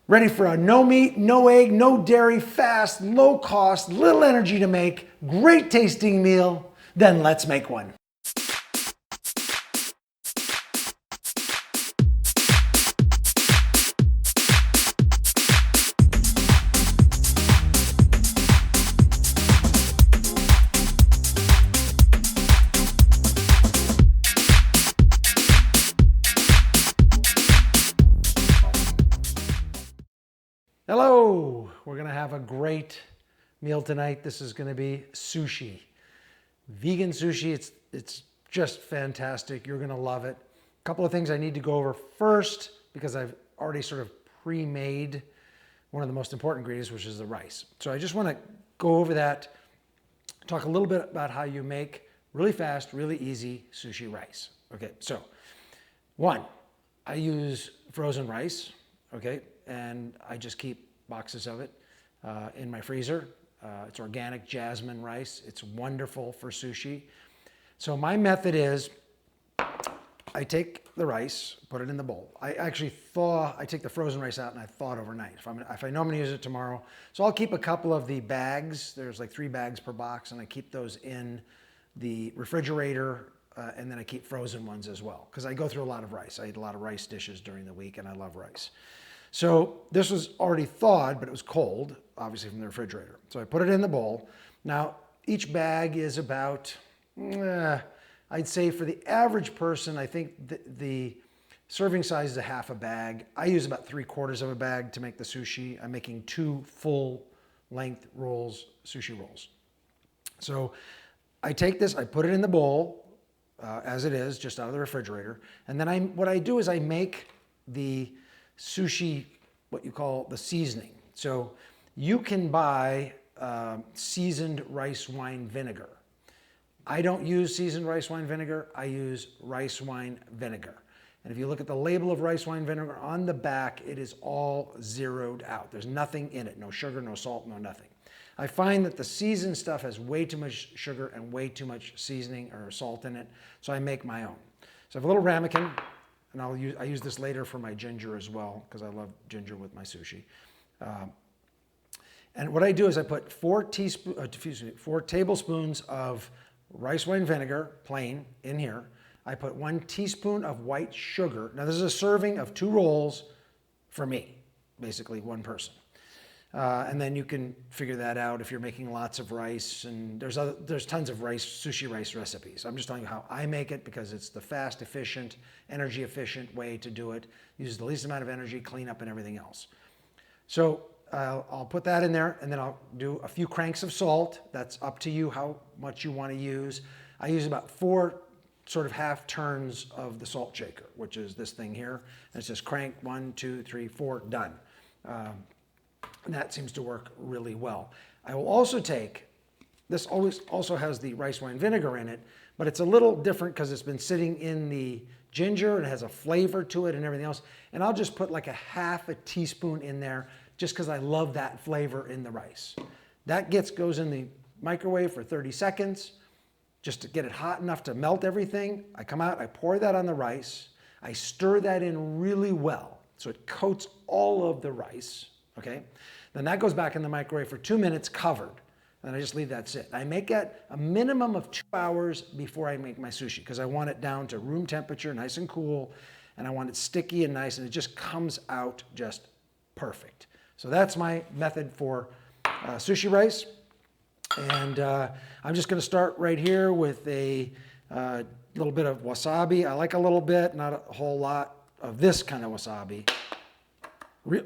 Ready for a no meat, no egg, no dairy, fast, low cost, little energy to make, great tasting meal? Then let's make one. Hello, we're gonna have a great meal tonight. This is gonna be sushi. Vegan sushi, it's just fantastic. You're gonna love it. A couple of things I need to go over first because I've already sort of pre-made one of the most important ingredients, which is the rice. So I just wanna go over that, talk a little bit about how you make really fast, really easy sushi rice. Okay, so one, I use frozen rice, okay? And I just keep boxes of it in my freezer. It's organic jasmine rice. It's wonderful for sushi. So my method is I take the rice, put it in the bowl. I actually I take the frozen rice out and I thaw it overnight. If I know I'm gonna use it tomorrow. So I'll keep a couple of the bags. There's like 3 bags per box and I keep those in the refrigerator and then I keep frozen ones as well because I go through a lot of rice. I eat a lot of rice dishes during the week and I love rice. So this was already thawed, but it was cold, obviously from the refrigerator. So I put it in the bowl. Now, each bag is about, I'd say for the average person, I think the serving size is a half a bag. I use about 3/4 of a bag to make the sushi. I'm making 2 full length rolls, sushi rolls. So I take this, I put it in the bowl as it is, just out of the refrigerator. And then what I do is I make the sushi, what you call the seasoning. So you can buy seasoned rice wine vinegar. I don't use seasoned rice wine vinegar. I use rice wine vinegar. And if you look at the label of rice wine vinegar on the back, it is all zeroed out. There's nothing in it, no sugar, no salt, no nothing. I find that the seasoned stuff has way too much sugar and way too much seasoning or salt in it, so I make my own. So I have a little ramekin. And I use this later for my ginger as well because I love ginger with my sushi. And what I do is I put 4 tablespoons of rice wine vinegar, plain, in here. I put 1 teaspoon of white sugar. Now this is a serving of 2 rolls for me, basically 1 person. And then you can figure that out if you're making lots of rice, and there's tons of sushi rice recipes. I'm just telling you how I make it because it's the fast, efficient, energy efficient way to do it. Uses the least amount of energy, cleanup and everything else. So I'll put that in there and then I'll do a few cranks of salt. That's up to you how much you want to use. I use about 4 sort of half turns of the salt shaker, which is this thing here. And it's just crank 1, 2, 3, 4, done. And that seems to work really well. I will also take, this also has the rice wine vinegar in it, but it's a little different because it's been sitting in the ginger and it has a flavor to it and everything else. And I'll just put like a half a teaspoon in there just because I love that flavor in the rice. That goes in the microwave for 30 seconds just to get it hot enough to melt everything. I come out, I pour that on the rice. I stir that in really well so it coats all of the rice. Okay, then that goes back in the microwave for 2 minutes covered. And I just leave that sit. I make it a minimum of 2 hours before I make my sushi because I want it down to room temperature, nice and cool, and I want it sticky and nice, and it just comes out just perfect. So that's my method for sushi rice. And I'm just gonna start right here with a little bit of wasabi. I like a little bit, not a whole lot of this kind of wasabi. Real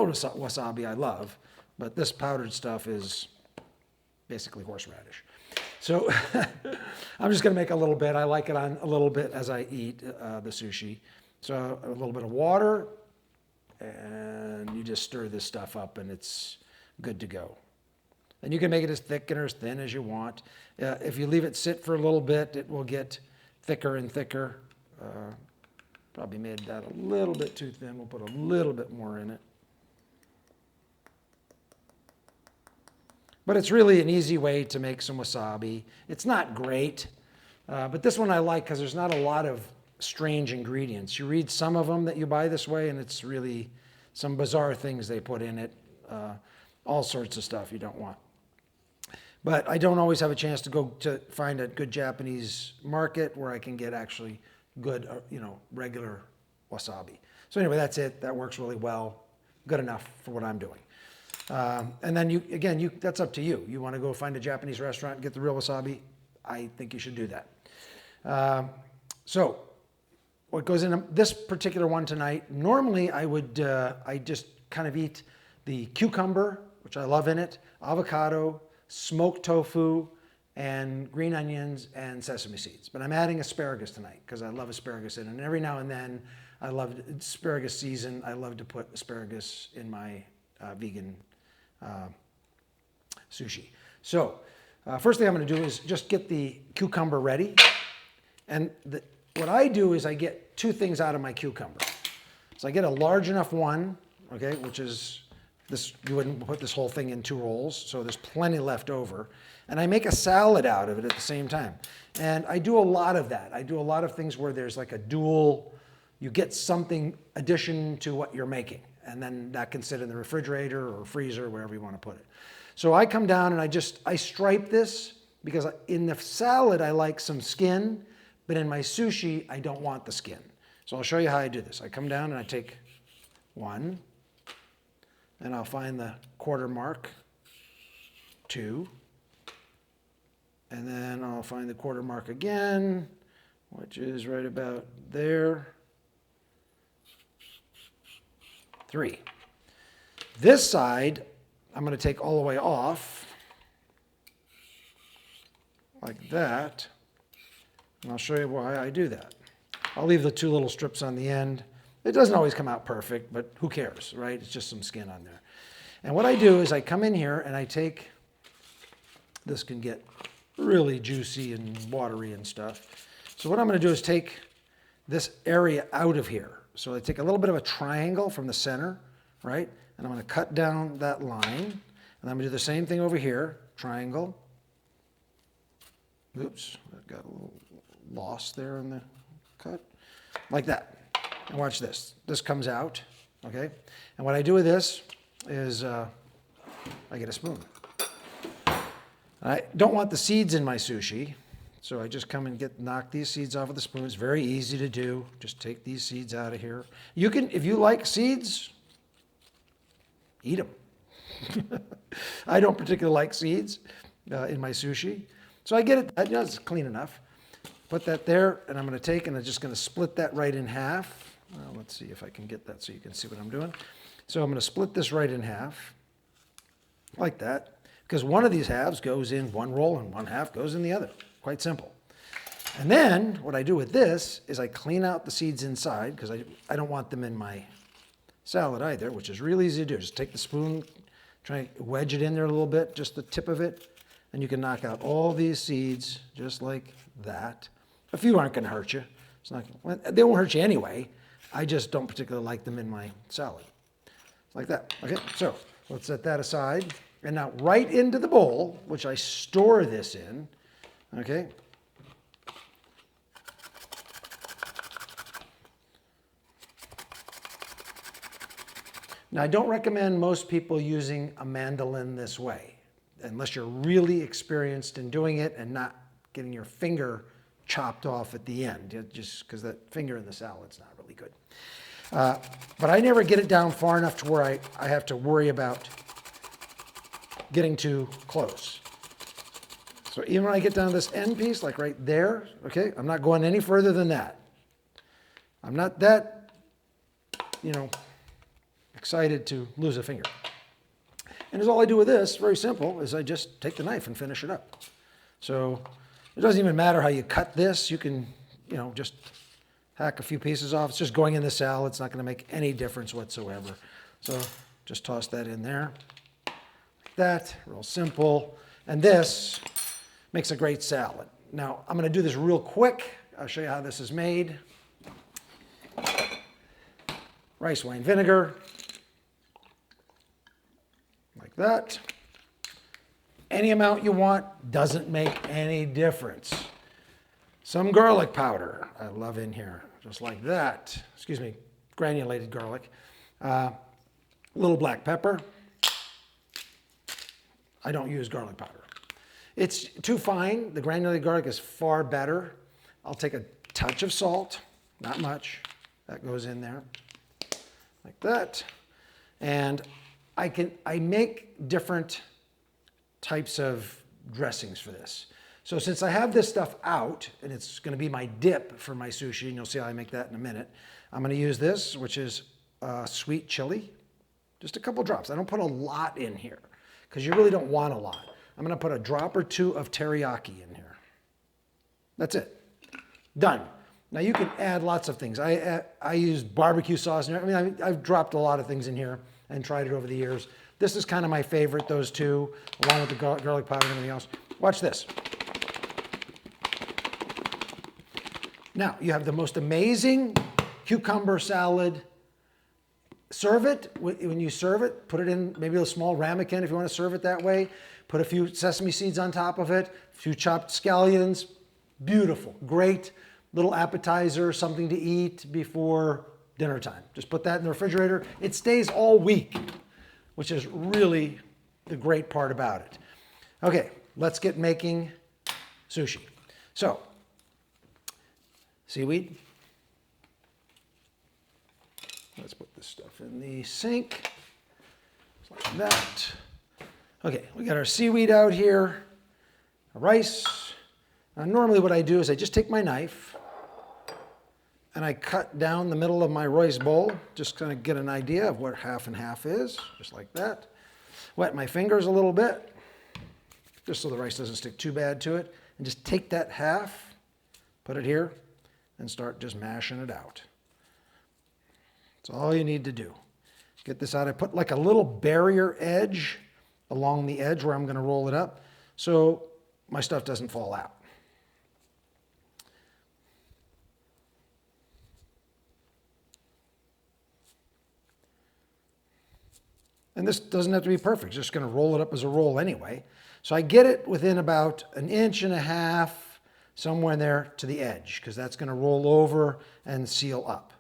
wasabi I love, but this powdered stuff is basically horseradish. So I'm just gonna make a little bit. I like it on a little bit as I eat the sushi. So a little bit of water, and you just stir this stuff up and it's good to go. And you can make it as thick or as thin as you want. If you leave it sit for a little bit, it will get thicker and thicker. Probably made that a little bit too thin. We'll put a little bit more in it. But it's really an easy way to make some wasabi. It's not great, but this one I like because there's not a lot of strange ingredients. You read some of them that you buy this way and it's really some bizarre things they put in it, all sorts of stuff you don't want. But I don't always have a chance to go to find a good Japanese market where I can get actually good, regular wasabi. So anyway, that's it. That works really well. Good enough for what I'm doing. And then that's up to you. You want to go find a Japanese restaurant and get the real wasabi? I think you should do that. So what goes in this particular one tonight, normally I just kind of eat the cucumber, which I love in it, avocado, smoked tofu, and green onions and sesame seeds. But I'm adding asparagus tonight because I love asparagus in it. And every now and then, I love asparagus season. I love to put asparagus in my vegan sushi. So first thing I'm going to do is just get the cucumber ready. And what I do is I get two things out of my cucumber. So I get a large enough one, okay, which is this, you wouldn't put this whole thing in 2 rolls, so there's plenty left over. And I make a salad out of it at the same time. And I do a lot of that. I do a lot of things where there's like a dual, you get something addition to what you're making. And then that can sit in the refrigerator or freezer, wherever you want to put it. So I come down and I stripe this because in the salad I like some skin, but in my sushi I don't want the skin. So I'll show you how I do this. I come down and I take one, and I'll find the quarter mark, 2, and then I'll find the quarter mark again, which is right about there, 3. This side, I'm going to take all the way off, like that, and I'll show you why I do that. I'll leave the 2 little strips on the end. It doesn't always come out perfect, but who cares, right? It's just some skin on there. And what I do is I come in here and I take, this can get really juicy and watery and stuff. So what I'm going to do is take this area out of here. So I take a little bit of a triangle from the center, right? And I'm going to cut down that line. And I'm going to do the same thing over here, triangle. Oops, I got a little lost there in the cut. Like that. And watch this. This comes out, okay? And what I do with this is I get a spoon. I don't want the seeds in my sushi, so I just come and knock these seeds off of the spoon. It's very easy to do. Just take these seeds out of here. You can, if you like seeds, eat them. I don't particularly like seeds in my sushi, so I get it. It's clean enough. Put that there, and I'm going to take and I'm just going to split that right in half. Well, let's see if I can get that so you can see what I'm doing. So I'm going to split this right in half, like that, because one of these halves goes in one roll and one half goes in the other. Quite simple. And then what I do with this is I clean out the seeds inside, because I don't want them in my salad either, which is really easy to do. Just take the spoon, try and wedge it in there a little bit, just the tip of it, and you can knock out all these seeds just like that. A few aren't going to hurt you. It's not, they won't hurt you anyway. I just don't particularly like them in my salad. Like that. Okay, so let's set that aside. And now right into the bowl, which I store this in, okay? Now I don't recommend most people using a mandolin this way, unless you're really experienced in doing it and not getting your finger chopped off at the end, just because that finger in the salad's not really good. But I never get it down far enough to where I have to worry about getting too close. So even when I get down to this end piece, like right there, okay, I'm not going any further than that. I'm not that, excited to lose a finger. And all I do with this, very simple, is I just take the knife and finish it up. So it doesn't even matter how you cut this. You can, just hack a few pieces off. It's just going in the salad. It's not going to make any difference whatsoever. So just toss that in there. Like that, real simple. And this makes a great salad. Now, I'm going to do this real quick. I'll show you how this is made. Rice wine vinegar. Like that. Any amount you want, doesn't make any difference. Some garlic powder, I love in here, just like that. Excuse me, granulated garlic. A little black pepper. I don't use garlic powder. It's too fine. The granulated garlic is far better. I'll take a touch of salt, not much. That goes in there like that. And I make different types of dressings for this. So since I have this stuff out, and it's going to be my dip for my sushi, and you'll see how I make that in a minute, I'm going to use this, which is sweet chili. Just a couple drops. I don't put a lot in here because you really don't want a lot. I'm going to put a drop or two of teriyaki in here. That's it. Done. Now you can add lots of things. I use barbecue sauce. I mean, I've dropped a lot of things in here and tried it over the years. This is kind of my favorite, those two, along with the garlic powder and everything else. Watch this. Now, you have the most amazing cucumber salad. Serve it. When you serve it, put it in maybe a small ramekin if you want to serve it that way. Put a few sesame seeds on top of it, a few chopped scallions. Beautiful. Great little appetizer, something to eat before dinner time. Just put that in the refrigerator. It stays all week, which is really the great part about it. Okay, let's get making sushi. So, seaweed. Let's put this stuff in the sink, just like that. Okay, we got our seaweed out here, rice. Now, normally what I do is I just take my knife and I cut down the middle of my rice bowl, just kind of get an idea of what half and half is, just like that. Wet my fingers a little bit, just so the rice doesn't stick too bad to it, and just take that half, put it here, and start just mashing it out. That's all you need to do. Get this out. I put like a little barrier edge along the edge where I'm going to roll it up so my stuff doesn't fall out. And this doesn't have to be perfect. Just going to roll it up as a roll anyway. So I get it within about 1.5 inches, somewhere in there to the edge, because that's going to roll over and seal up.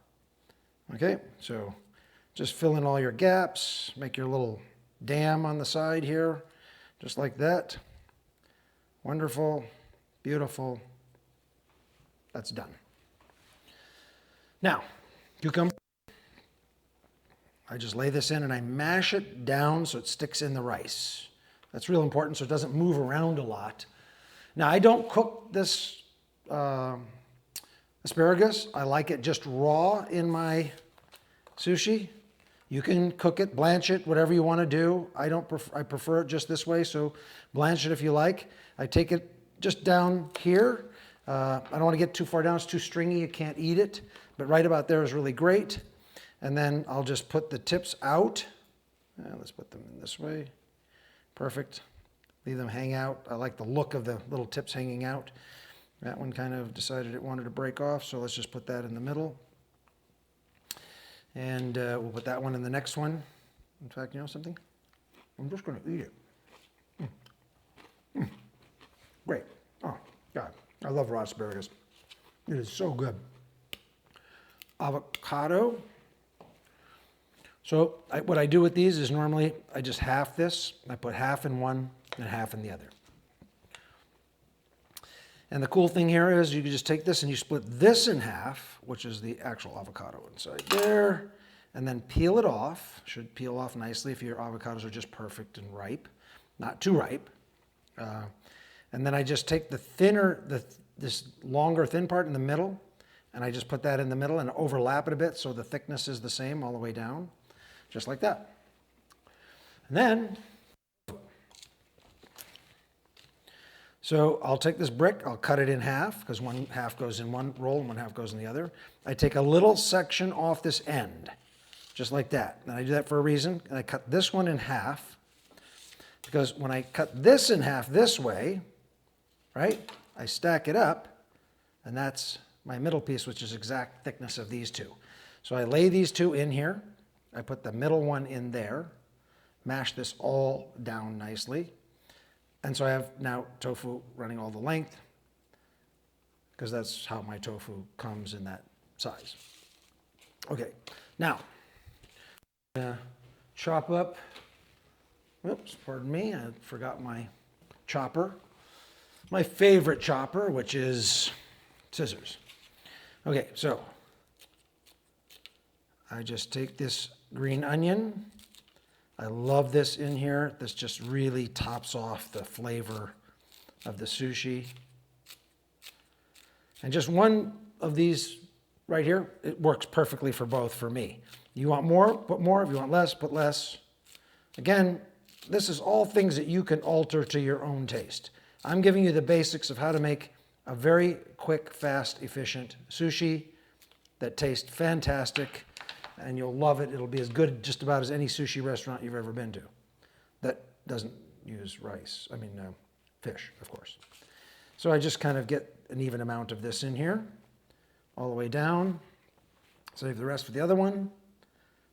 Okay, so just fill in all your gaps, make your little dam on the side here, just like that. Wonderful, beautiful. That's done. Now, cucumber. I just lay this in and I mash it down so it sticks in the rice. That's real important so it doesn't move around a lot. Now, I don't cook this asparagus. I like it just raw in my sushi. You can cook it, blanch it, whatever you want to do. I prefer it just this way, so blanch it if you like. I take it just down here. I don't want to get too far down. It's too stringy. You can't eat it. But right about there is really great. And then I'll just put the tips out. Let's put them in this way. Perfect. Leave them hang out. I like the look of the little tips hanging out. That one kind of decided it wanted to break off, so let's just put that in the middle. And we'll put that one in the next one. In fact, you know something? I'm just going to eat it. Great. Oh, God. I love raw asparagus. It is so good. Avocado. So what I do with these is normally I just half this. I put half in one and half in the other. And the cool thing here is you can just take this and you split this in half, which is the actual avocado inside there, and then peel it off. Should peel off nicely if your avocados are just perfect and ripe, not too ripe. And then I just take the thinner, this longer thin part in the middle, and I just put that in the middle and overlap it a bit so the thickness is the same all the way down. Just like that. And then, so I'll take this brick, I'll cut it in half, because one half goes in one roll and one half goes in the other. I take a little section off this end, just like that. And I do that for a reason. And I cut this one in half, because when I cut this in half this way, right, I stack it up, and that's my middle piece, which is exact thickness of these two. So I lay these two in here. I put the middle one in there, mash this all down nicely. And so I have now tofu running all the length, because that's how my tofu comes in that size. Okay, now, chop up, oops, pardon me, I forgot my chopper. My favorite chopper, which is scissors. Okay, so I just take this green onion. I love this in here. This just really tops off the flavor of the sushi. And just one of these right here, it works perfectly for both for me. You want more, put more. If you want less, put less. Again, this is all things that you can alter to your own taste. I'm giving you the basics of how to make a very quick, fast, efficient sushi that tastes fantastic, and you'll love it. It'll be as good just about as any sushi restaurant you've ever been to that doesn't use rice. I mean, fish, of course. So I just kind of get an even amount of this in here, all the way down. Save the rest for the other one,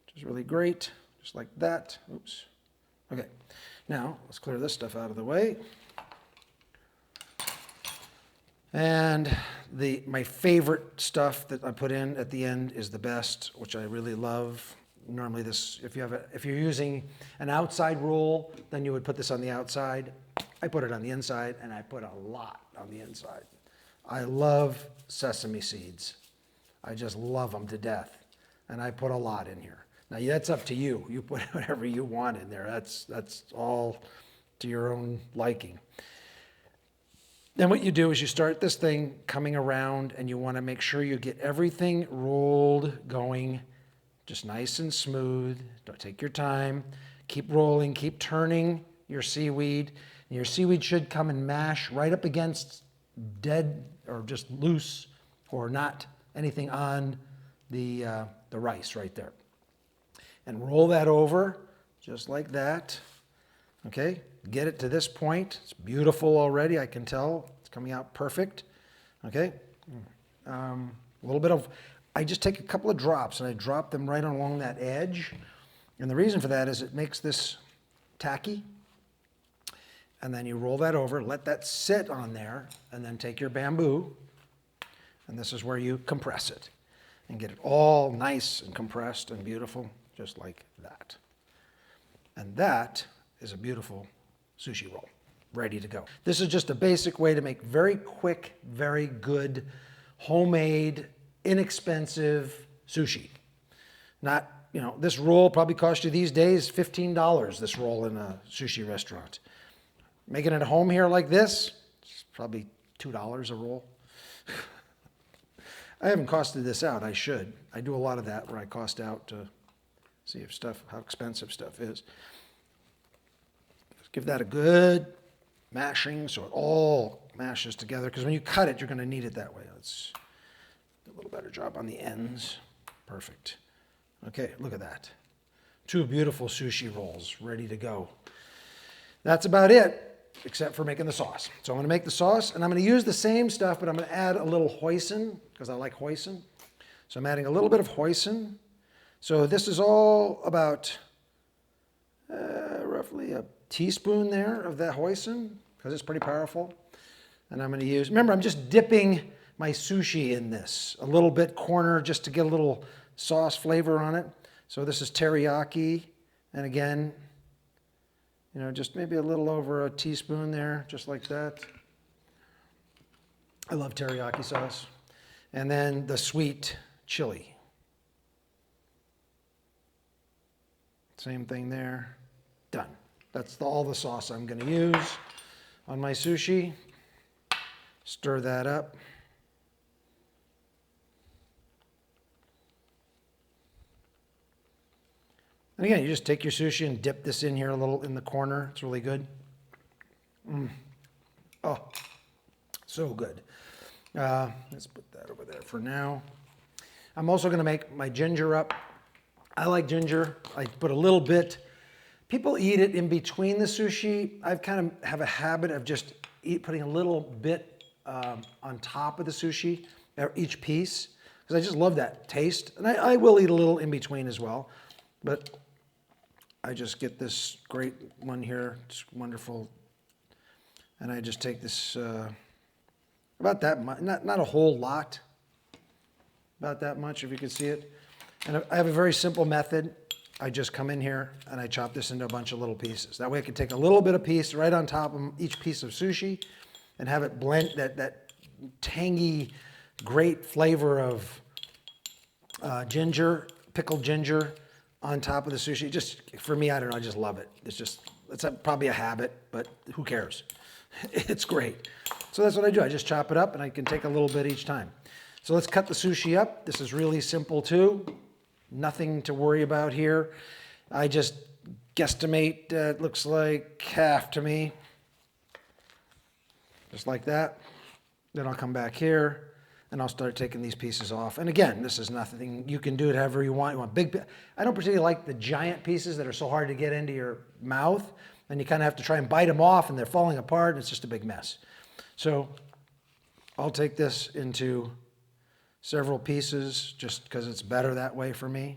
which is really great, just like that. Oops. Okay, now let's clear this stuff out of the way. And my favorite stuff that I put in at the end is the best, which I really love. Normally this, if you're using an outside roll, then you would put this on the outside. I put it on the inside, and I put a lot on the inside. I love sesame seeds. I just love them to death, and I put a lot in here. Now that's up to you. You put whatever you want in there. That's all to your own liking. Then what you do is you start this thing coming around, and you want to make sure you get everything rolled going just nice and smooth. Don't take your time. Keep rolling, keep turning your seaweed. And your seaweed should come and mash right up against dead or just loose or not anything on the rice right there. And roll that over just like that. Okay, get it to this point. It's beautiful already, I can tell. It's coming out perfect. Okay, a little bit of, I just take a couple of drops and I drop them right along that edge. And the reason for that is it makes this tacky. And then you roll that over, let that sit on there, and then take your bamboo, and this is where you compress it and get it all nice and compressed and beautiful, just like that. And that is a beautiful sushi roll, ready to go. This is just a basic way to make very quick, very good, homemade, inexpensive sushi. Not, this roll probably cost you these days $15, this roll in a sushi restaurant. Making it at home here like this, it's probably $2 a roll. I haven't costed this out. I should. I do a lot of that where I cost out to see if how expensive stuff is. Just give that a good mashing so it all mashes together, because when you cut it, you're going to need it that way. Let's do a little better job on the ends. Perfect. Okay, look at that. 2 beautiful sushi rolls ready to go. That's about it, except for making the sauce. So I'm going to make the sauce, and I'm going to use the same stuff, but I'm going to add a little hoisin, because I like hoisin. So I'm adding a little bit of hoisin. So this is all about roughly a teaspoon there of that hoisin, because it's pretty powerful. And I'm going to use, remember, I'm just dipping my sushi in this, a little bit corner just to get a little sauce flavor on it. So this is teriyaki, and again, just maybe a little over a teaspoon there, just like that. I love teriyaki sauce. And then the sweet chili. Same thing there. Done. That's all the sauce I'm going to use on my sushi. Stir that up. And again, you just take your sushi and dip this in here a little in the corner. It's really good. Oh, so good. Let's put that over there for now. I'm also going to make my ginger up. I like ginger. I put a little bit. People eat it in between the sushi. I kind of have a habit of just putting a little bit on top of the sushi, each piece, because I just love that taste. And I will eat a little in between as well. But I just get this great one here. It's wonderful. And I just take this, about that much, not a whole lot, about that much if you can see it. And I have a very simple method. I just come in here and I chop this into a bunch of little pieces. That way I can take a little bit of piece right on top of each piece of sushi and have it blend that tangy, great flavor of ginger, pickled ginger on top of the sushi. Just, for me, I don't know, I just love it. It's probably a habit, but who cares? It's great. So that's what I do. I just chop it up and I can take a little bit each time. So let's cut the sushi up. This is really simple too. Nothing to worry about here. I just guesstimate, it looks like half to me. Just like that. Then I'll come back here and I'll start taking these pieces off. And again, this is nothing. You can do it however you want. You want big. I don't particularly like the giant pieces that are so hard to get into your mouth. And you kind of have to try and bite them off and they're falling apart and it's just a big mess. So I'll take this into several pieces just because it's better that way for me.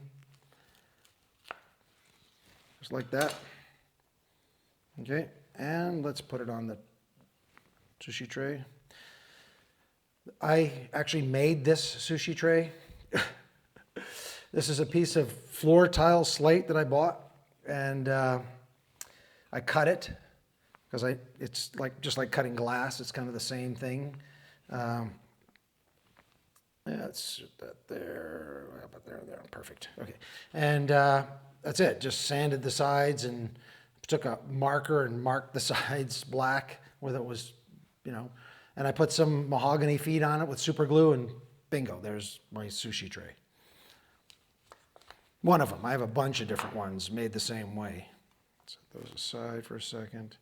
Just like that. Okay, and let's put it on the sushi tray. I actually made this sushi tray. This is a piece of floor tile slate that I bought, and I cut it because it's just like cutting glass. It's kind of the same thing. Yeah, let's put that there. How about there? Perfect. Okay, and that's it. Just sanded the sides and took a marker and marked the sides black where it was, and I put some mahogany feet on it with super glue, and bingo, there's my sushi tray. One of them. I have a bunch of different ones made the same way. Set those aside for a second.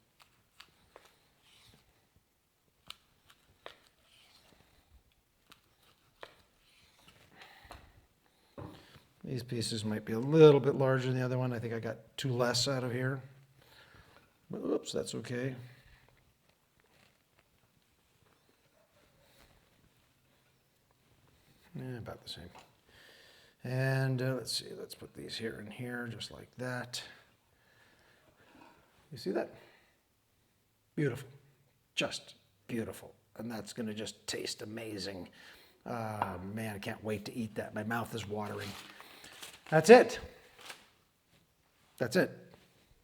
These pieces might be a little bit larger than the other one. I think I got two less out of here. But, oops, that's okay. Yeah, about the same. And let's see, let's put these here and here, just like that. You see that? Beautiful. Just beautiful. And that's going to just taste amazing. Man, I can't wait to eat that. My mouth is watering. That's it. That's it.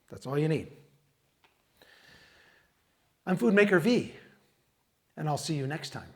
That's all you need. I'm FOODMAKER V, and I'll see you next time.